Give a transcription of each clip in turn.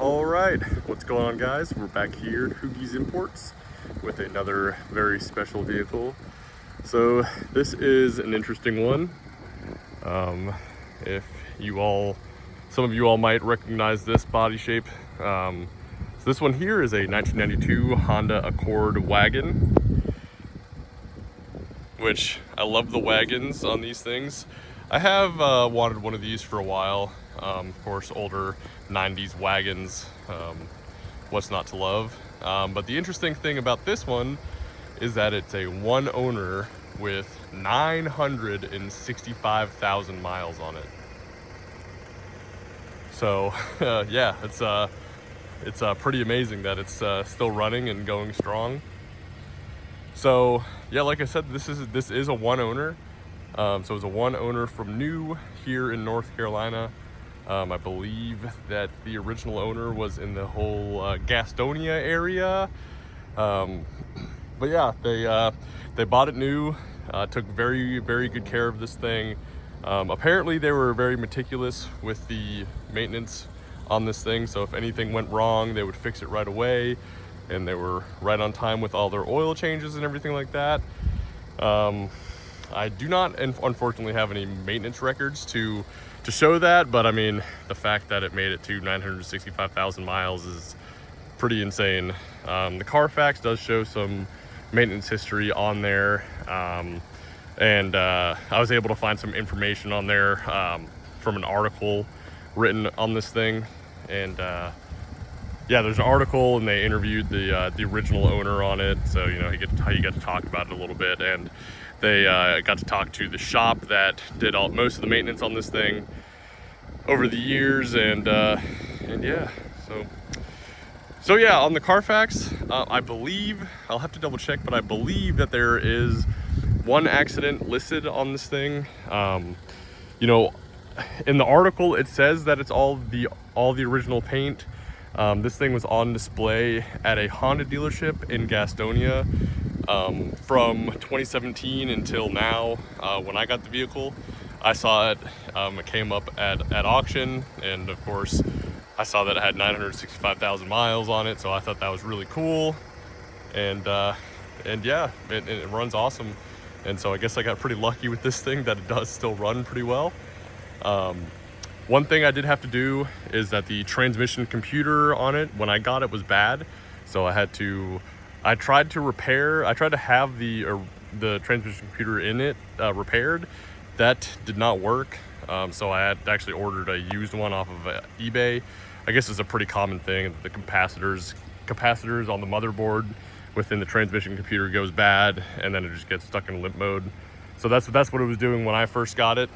All right, what's going on, guys? We're back here at Hoogie's Imports with another very special vehicle. So this is an interesting one. If some of you all might recognize this body shape. So this one here is a 1992 Honda Accord wagon, which I love the wagons on these things. I have wanted one of these for a while. Of course, older 90s wagons, what's not to love? But the interesting thing about this one is that it's a one owner with 965,000 miles on it. So yeah, it's pretty amazing that it's still running and going strong. So yeah, like I said, this is a one owner. So it's a one owner from new here in North Carolina. I believe that the original owner was in the whole Gastonia area. But yeah, they bought it new, took very, very good care of this thing. Apparently they were very meticulous with the maintenance on this thing. So if anything went wrong, they would fix it right away. And they were right on time with all their oil changes and everything like that. I do not, unfortunately, have any maintenance records to show that, but I mean, the fact that it made it to 965,000 miles is pretty insane. The Carfax does show some maintenance history on there, and I was able to find some information on there from an article written on this thing, and yeah, there's an article, and they interviewed the original owner on it, so you know, he got to talk about it a little bit, and they got to talk to the shop that did most of the maintenance on this thing over the years, and yeah, so yeah, on the Carfax, I believe, I'll have to double check, but I believe that there is one accident listed on this thing. You know, in the article it says that it's all the original paint. This thing was on display at a Honda dealership in Gastonia from 2017 until now. When I got the vehicle, I saw it. It came up at auction, and of course I saw that it had 965,000 miles on it, so I thought that was really cool. And yeah, it runs awesome. And so I guess I got pretty lucky with this thing that it does still run pretty well. One thing I did have to do is that the transmission computer on it, when I got it, was bad. So I tried to have the transmission computer in it repaired. That did not work. So I had actually ordered a used one off of eBay. I guess it's a pretty common thing. The capacitors on the motherboard within the transmission computer goes bad, and then it just gets stuck in limp mode. So that's what it was doing when I first got it.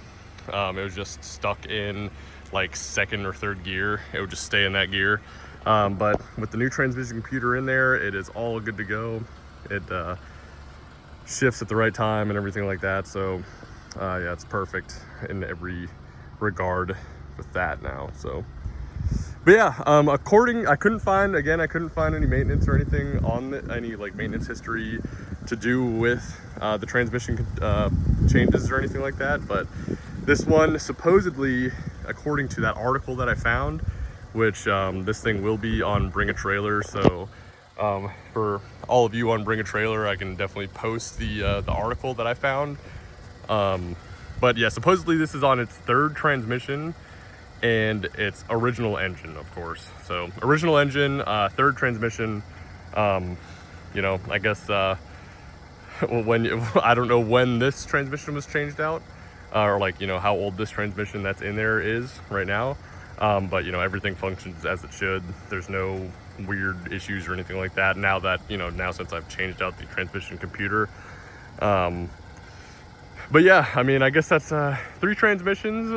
It was just stuck in like second or third gear. It would just stay in that gear. But with the new transmission computer in there, it is all good to go. It shifts at the right time and everything like that. So yeah, it's perfect in every regard with that now. So, but yeah, I couldn't find any maintenance or anything on any like maintenance history to do with the transmission changes or anything like that. But this one, supposedly, according to that article that I found, which this thing will be on Bring a Trailer. So for all of you on Bring a Trailer, I can definitely post the article that I found. But yeah, supposedly this is on its third transmission and its original engine, of course. So original engine, third transmission. You know, I guess I don't know when this transmission was changed out, or like, you know, how old this transmission that's in there is right now. But you know, everything functions as it should. There's no weird issues or anything like that now since I've changed out the transmission computer. But yeah, I mean, I guess that's 3 transmissions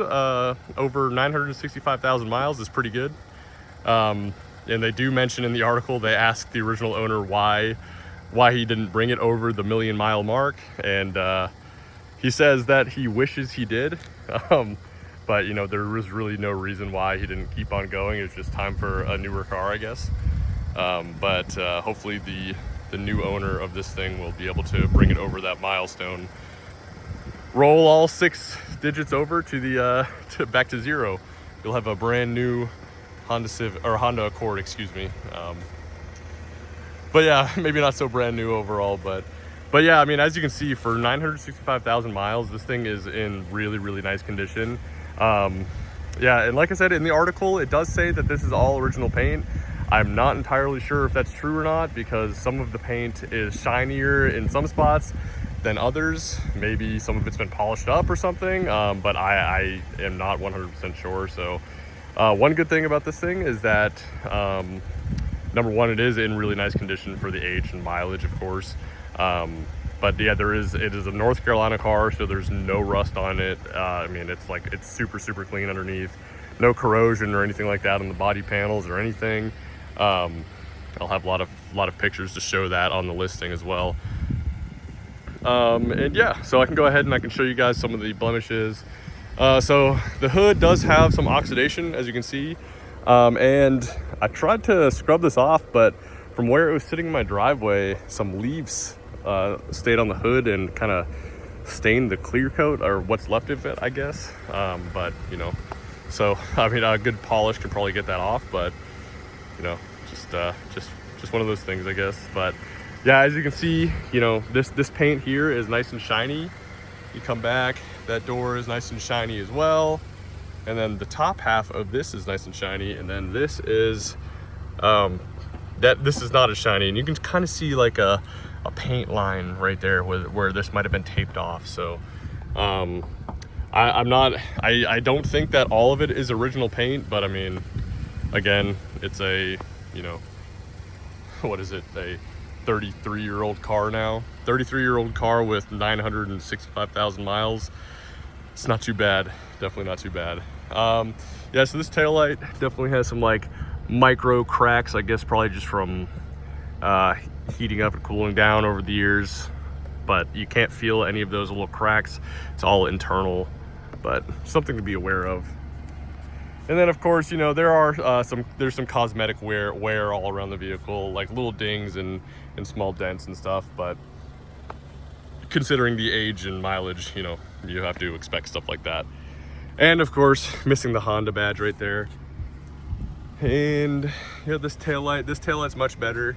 over 965,000 miles is pretty good. And they do mention in the article, they asked the original owner why he didn't bring it over the 1,000,000 mile mark, and he says that he wishes he did. But you know, there was really no reason why he didn't keep on going. It was just time for a newer car, I guess. But hopefully the new owner of this thing will be able to bring it over that milestone, roll all 6 digits over to the back to 0. You'll have a brand new Honda Accord, excuse me. But yeah, maybe not so brand new overall, but yeah, I mean, as you can see, for 965,000 miles, this thing is in really, really nice condition. Yeah, and like I said in the article, it does say that this is all original paint. I'm not entirely sure if that's true or not, because some of the paint is shinier in some spots than others. Maybe some of it's been polished up or something, but I am not 100% sure. So one good thing about this thing is that number one, it is in really nice condition for the age and mileage, of course. But yeah, it is a North Carolina car, so there's no rust on it. I mean, it's super, super clean underneath. No corrosion or anything like that on the body panels or anything. I'll have a lot of pictures to show that on the listing as well. And yeah, so I can go ahead and I can show you guys some of the blemishes. So the hood does have some oxidation, as you can see. And I tried to scrub this off, but from where it was sitting in my driveway, some leaves stayed on the hood and kind of stained the clear coat, or what's left of it, I guess. But you know, so I mean, a good polish could probably get that off, but you know, just one of those things, I guess. But yeah, as you can see, you know, this paint here is nice and shiny. You come back, that door is nice and shiny as well. And then the top half of this is nice and shiny, and then this is this is not as shiny, and you can kind of see like a paint line right there where this might have been taped off. So I don't think that all of it is original paint, but I mean, again, it's a, you know, what is it, a 33-year-old car now, 33-year-old car with 965,000 miles. It's not too bad, definitely not too bad. Yeah, so this taillight definitely has some like micro cracks, I guess probably just from heating up and cooling down over the years, but you can't feel any of those little cracks. It's all internal, but something to be aware of. And then of course, you know, there's some cosmetic wear all around the vehicle, like little dings and small dents and stuff, but considering the age and mileage, you know, you have to expect stuff like that. And of course, missing the Honda badge right there. And you know, this taillight's much better.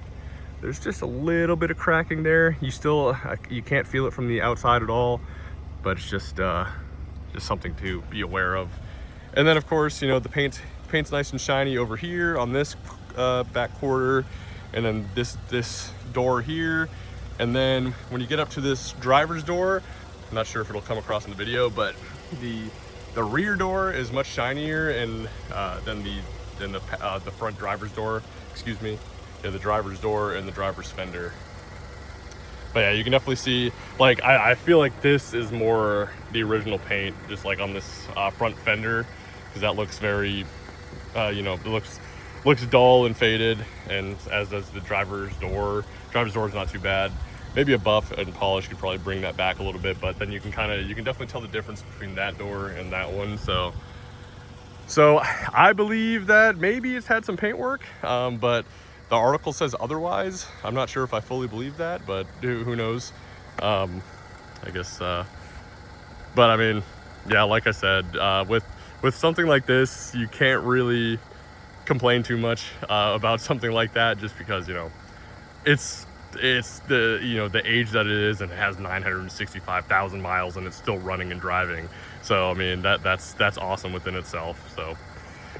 There's just a little bit of cracking there. You can't feel it from the outside at all, but it's just something to be aware of. And then of course, you know, the paint's nice and shiny over here on this back quarter, and then this door here. And then when you get up to this driver's door, I'm not sure if it'll come across in the video, but the rear door is much shinier and than the front driver's door. Excuse me. Yeah, the driver's door and the driver's fender. But yeah, you can definitely see, like, I feel like this is more the original paint, just like on this front fender, because that looks very, you know, it looks dull and faded, and as does the driver's door. Driver's door is not too bad. Maybe a buff and polish could probably bring that back a little bit, but then you can definitely tell the difference between that door and that one. So I believe that maybe it's had some paint work, but the article says otherwise. I'm not sure if I fully believe that, but who knows? I guess, but I mean, yeah, like I said, with something like this, you can't really complain too much about something like that, just because, you know, it's the, you know, the age that it is, and it has 965,000 miles and it's still running and driving. So I mean, that's awesome within itself. So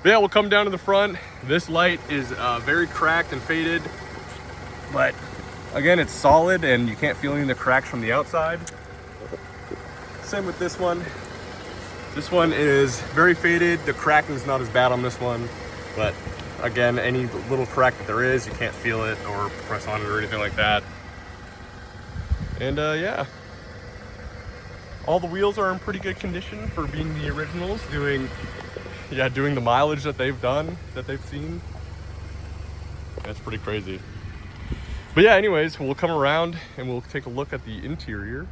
but yeah, we'll come down to the front. This light is very cracked and faded, but again, it's solid and you can't feel any of the cracks from the outside. Same with this one. This one is very faded. The cracking is not as bad on this one, but again, any little crack that there is, you can't feel it or press on it or anything like that. And yeah, all the wheels are in pretty good condition for being the originals, doing the mileage that they've seen. That's pretty crazy. But yeah, anyways, we'll come around and we'll take a look at the interior.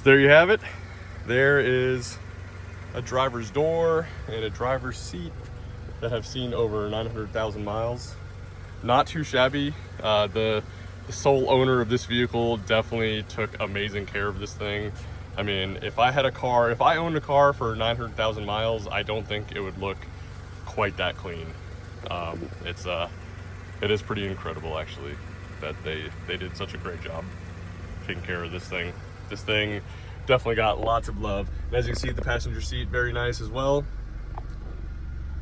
There you have it. There is a driver's door and a driver's seat that have seen over 900,000 miles. Not too shabby. The the sole owner of this vehicle definitely took amazing care of this thing. I mean, if I owned a car for 900,000 miles, I don't think it would look quite that clean. It is pretty incredible, actually, that they did such a great job taking care of this thing. This thing definitely got lots of love. And as you can see, the passenger seat, very nice as well.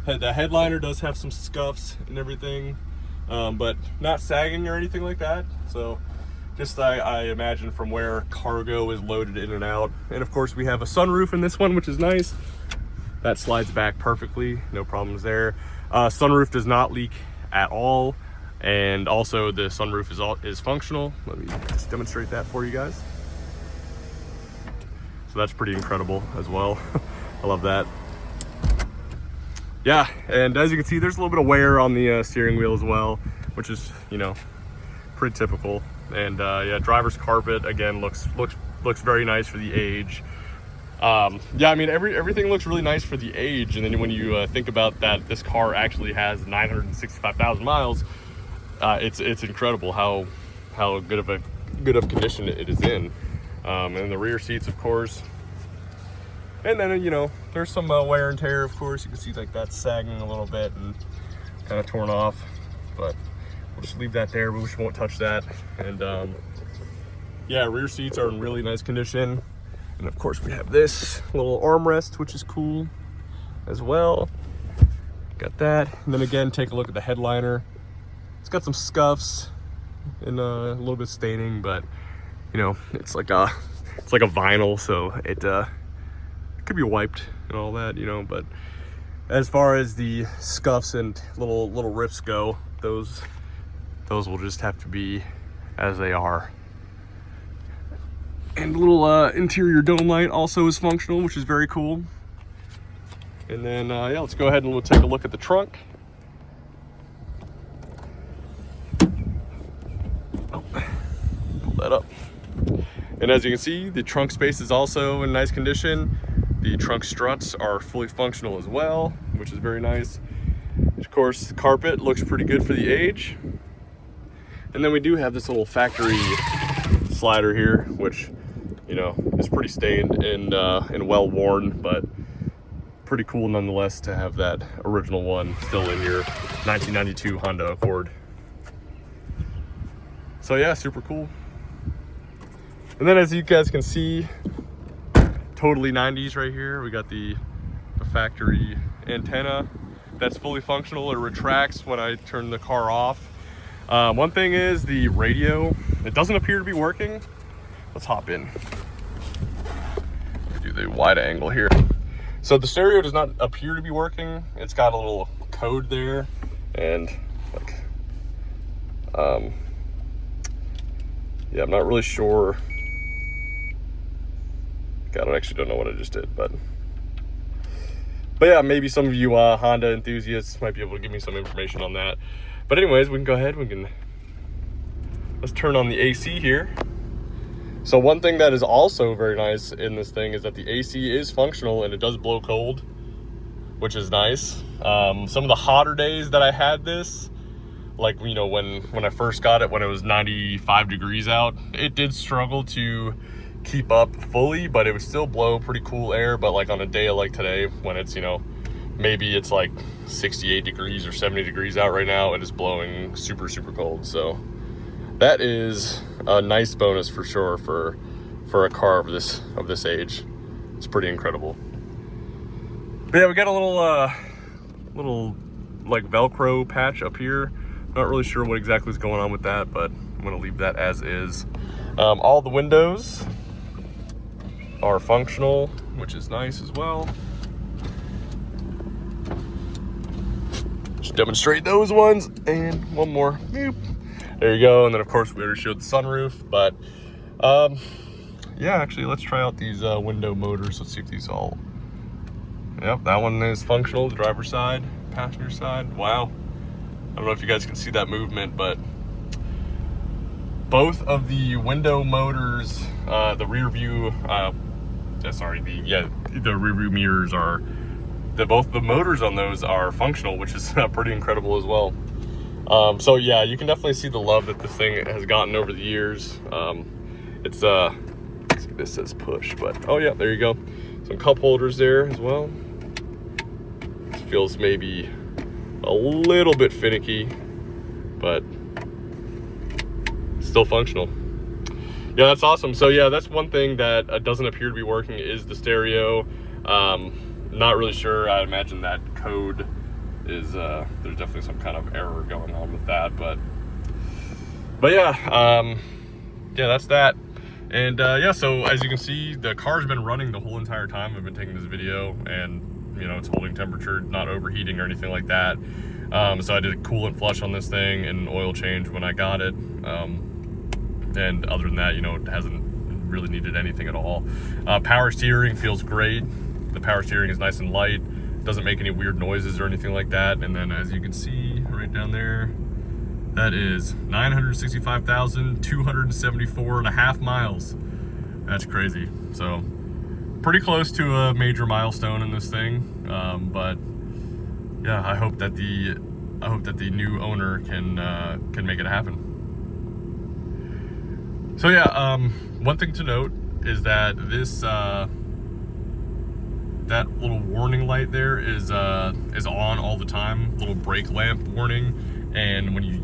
The headliner does have some scuffs and everything, but not sagging or anything like that. So just I imagine from where cargo is loaded in and out. And of course we have a sunroof in this one, which is nice. That slides back perfectly, no problems there. Sunroof does not leak at all. And also the sunroof is functional. Let me just demonstrate that for you guys. So that's pretty incredible as well. I love that. Yeah, and as you can see, there's a little bit of wear on the steering wheel as well, which is, you know, pretty typical. And yeah, driver's carpet again looks very nice for the age. Yeah, I mean everything looks really nice for the age. And then when you think about that, this car actually has 965,000 miles. It's incredible how good of condition it is in. And the rear seats, of course. And then, you know, there's some wear and tear, of course. You can see like that's sagging a little bit and kind of torn off, but we'll just leave that there. We just won't touch that. And yeah, rear seats are in really nice condition. And of course we have this little armrest, which is cool as well. Got that. And then again, take a look at the headliner. It's got some scuffs and a little bit of staining, but you know, it's like a vinyl, so it could be wiped and all that, you know. But as far as the scuffs and little rips go, those will just have to be as they are. And the little interior dome light also is functional, which is very cool. And then yeah, let's go ahead and we'll take a look at the trunk. Oh, pull that up. And as you can see, the trunk space is also in nice condition. The trunk struts are fully functional as well, which is very nice. Of course, the carpet looks pretty good for the age. And then we do have this little factory slider here, which, you know, is pretty stained and well worn, but pretty cool nonetheless to have that original one still in your 1992 Honda Accord. So yeah, super cool. And then as you guys can see, totally 90s right here. We got the factory antenna that's fully functional. It retracts when I turn the car off. One thing is the radio, it doesn't appear to be working. Let's hop in. Do the wide angle here. So the stereo does not appear to be working. It's got a little code there, and like, yeah, I'm not really sure. God, I actually don't know what I just did, but yeah, maybe some of you Honda enthusiasts might be able to give me some information on that. But anyways, we can go ahead, let's turn on the AC here. So one thing that is also very nice in this thing is that the AC is functional and it does blow cold, which is nice. Some of the hotter days that I had this, like, you know, when I first got it, when it was 95 degrees out, it did struggle to keep up fully, but it would still blow pretty cool air. But like on a day like today, when it's, you know, maybe it's like 68 degrees or 70 degrees out right now, it is blowing super cold. So that is a nice bonus for sure for a car of this age. It's pretty incredible. But yeah, we got a little like Velcro patch up here. Not really sure what exactly is going on with that, but I'm gonna leave that as is. All the windows are functional, which is nice as well. Just demonstrate those ones, and one more. Boop. There you go. And then of course we already showed the sunroof, but yeah, actually let's try out these window motors. Let's see if these all, yep, that one is functional, the driver's side, passenger side. Wow, I don't know if you guys can see that movement, but both of the window motors, the rear view, the rear view mirrors both the motors on those are functional, which is pretty incredible as well. So yeah, you can definitely see the love that this thing has gotten over the years. It's let's see, this says push, but oh yeah, there you go. Some cup holders there as well. This feels maybe a little bit finicky, but still functional. Yeah, that's awesome. So yeah, that's one thing that doesn't appear to be working is the stereo. Not really sure. I imagine that code is there's definitely some kind of error going on with that, but yeah, yeah, that's that. And yeah, so as you can see, the car's been running the whole entire time I've been taking this video, and you know, it's holding temperature, not overheating or anything like that. So I did a coolant flush on this thing and oil change when I got it. And other than that, you know, it hasn't really needed anything at all. Power steering feels great. The power steering is nice and light. Doesn't make any weird noises or anything like that. And then as you can see right down there, that is 965,274.5 miles. That's crazy. So pretty close to a major milestone in this thing. But yeah, I hope that the new owner can make it happen. So yeah, one thing to note is that this that little warning light there is on all the time, little brake lamp warning. And when you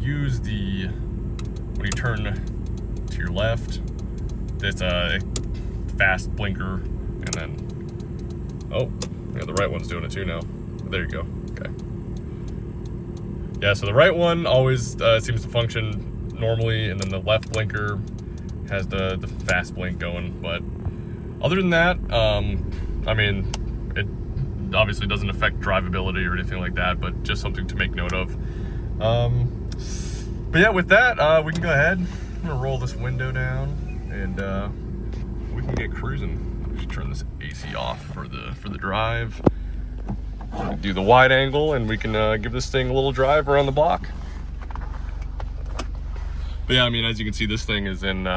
turn to your left, it's a fast blinker, and then, oh, yeah, the right one's doing it too now. There you go, okay. Yeah, so the right one always seems to function normally, and then the left blinker has the fast blink going. But other than that, I mean, it obviously doesn't affect drivability or anything like that, but just something to make note of. But yeah, with that, we can go ahead. I'm gonna roll this window down, and we can get cruising. Just turn this AC off for the drive. Do the wide angle, and we can give this thing a little drive around the block. But yeah, I mean, as you can see, this thing is in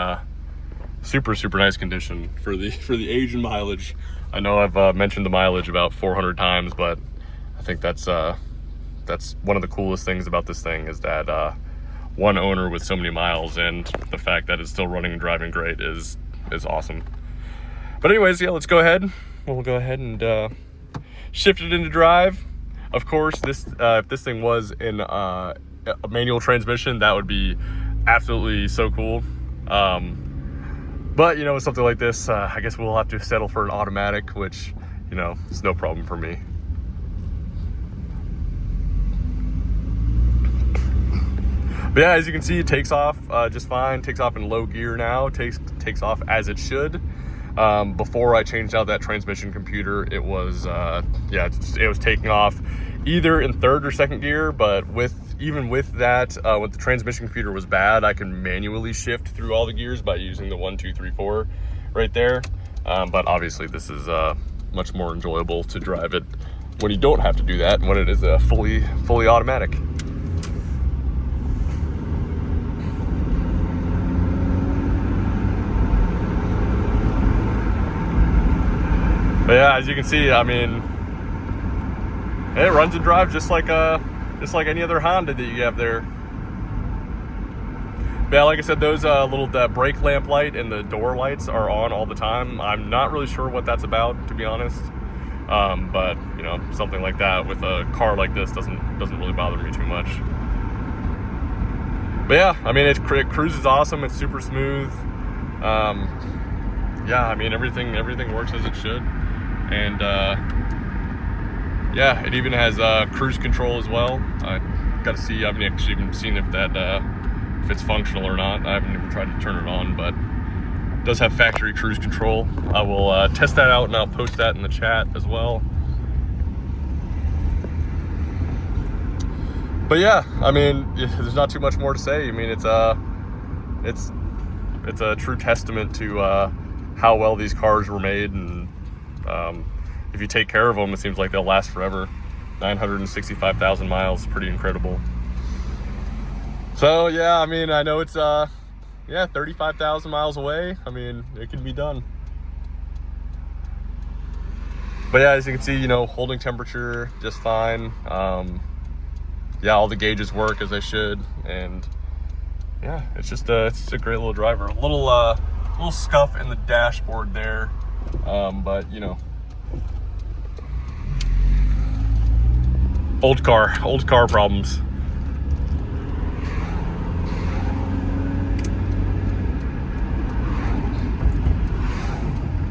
super nice condition for the age and mileage. I know I've mentioned the mileage about 400 times, but I think that's one of the coolest things about this thing is that one owner with so many miles, and the fact that it's still running and driving great is awesome. But anyways, yeah, let's go ahead. We'll go ahead and shift it into drive. Of course, if this thing was in a manual transmission, that would be absolutely so cool. But you know, with something like this, I guess we'll have to settle for an automatic, which, you know, it's no problem for me. But yeah, as you can see, it takes off just fine. Takes off in low gear now. Takes off as it should. Before I changed out that transmission computer, it was it was taking off either in third or second gear. But even with that, when the transmission computer was bad, I can manually shift through all the gears by using the 1, 2, 3, 4 right there. But obviously, this is much more enjoyable to drive it when you don't have to do that, when it is a fully automatic. But yeah, as you can see, I mean, it runs and drives just like any other Honda that you have there. But yeah, like I said, those little brake lamp light and the door lights are on all the time. I'm not really sure what that's about, to be honest. But you know, something like that with a car like this doesn't really bother me too much. But yeah, I mean, it cruises awesome. It's super smooth. Yeah, I mean, everything works as it should. And yeah, it even has cruise control as well. I got to see. I haven't actually even seen if it's functional or not. I haven't even tried to turn it on, but it does have factory cruise control. I will test that out, and I'll post that in the chat as well. But yeah, I mean, there's not too much more to say. I mean, it's a true testament to how well these cars were made, and if you take care of them, it seems like they'll last forever. 965,000 miles, pretty incredible. So yeah, I mean, I know it's 35,000 miles away. I mean, it can be done. But yeah, as you can see, you know, holding temperature just fine. yeah, all the gauges work as they should, and yeah, it's just it's a great little driver. A little scuff in the dashboard there, but you know, old car problems.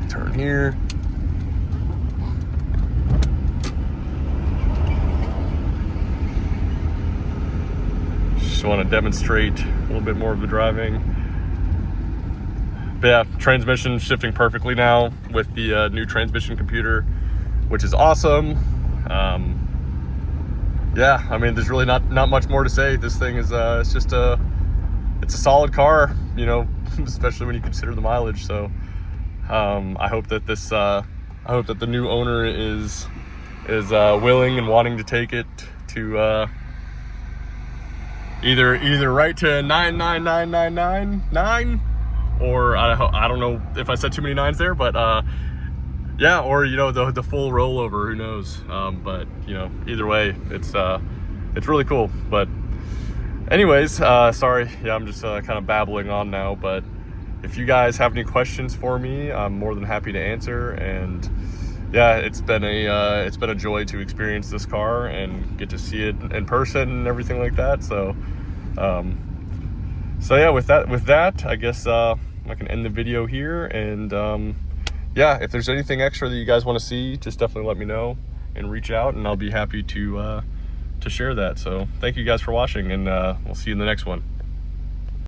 Turn here. Just want to demonstrate a little bit more of the driving. But yeah, transmission shifting perfectly now with the new transmission computer, which is awesome. Yeah, I mean, there's really not much more to say. This thing is it's just it's a solid car, you know, especially when you consider the mileage. So I hope that the new owner is willing and wanting to take it to either right to 99999, or I don't know if I said too many nines there, but yeah, or you know, the full rollover, who knows. But you know, either way, it's really cool. But anyways, sorry, yeah, I'm just kind of babbling on now, but if you guys have any questions for me, I'm more than happy to answer. And yeah, it's been a joy to experience this car and get to see it in person and everything like that. So so yeah, with that, I guess I can end the video here. And yeah, if there's anything extra that you guys want to see, just definitely let me know and reach out, and I'll be happy to share that. So thank you guys for watching, and we'll see you in the next one.